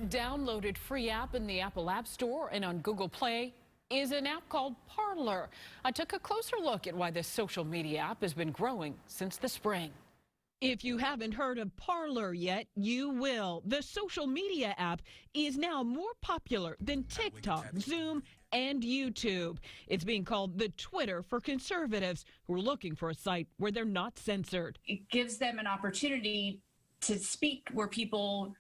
Downloaded free app in the Apple App Store and on Google Play is an app called Parler. I took a closer look at why this social media app has been growing since the spring. If you haven't heard of Parler yet, you will. The social media app is now more popular than TikTok, Zoom, and YouTube. It's being called the Twitter for conservatives who are looking for a site where they're not censored. It gives them an opportunity to speak for people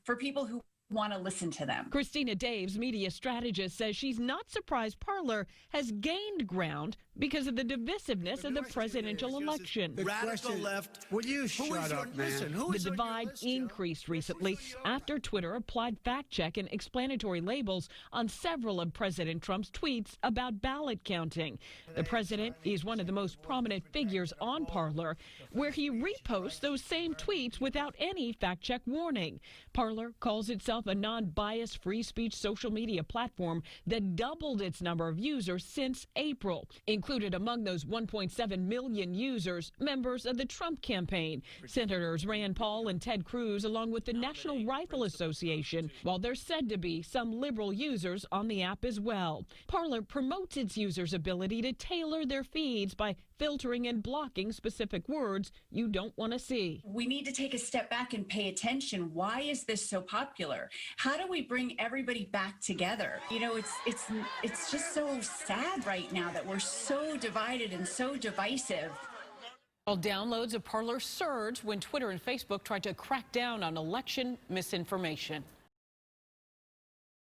who want to listen to them. Christina Daves, media strategist, says she's not surprised Parler has gained ground because of the divisiveness of the presidential election. The radical left. Will you shut up, man? The divide increased recently after Twitter applied fact-check and explanatory labels on several of President Trump's tweets about ballot counting. The president is one of the most prominent figures on Parler, where he reposts those same tweets without any fact-check warning. Parler calls itself a non-biased free speech social media platform that doubled its number of users since April. Included among those 1.7 million users, members of the Trump campaign, Senators Rand Paul and Ted Cruz, along with the National Rifle Association, while there's said to be some liberal users on the app as well. Parler promotes its users' ability to tailor their feeds by filtering and blocking specific words you don't want to see. We need to take a step back and pay attention. Why is this so popular? How do we bring everybody back together? You know, it's just so sad right now that we're so divided and so divisive. Well, downloads of Parler surged when Twitter and Facebook tried to crack down on election misinformation.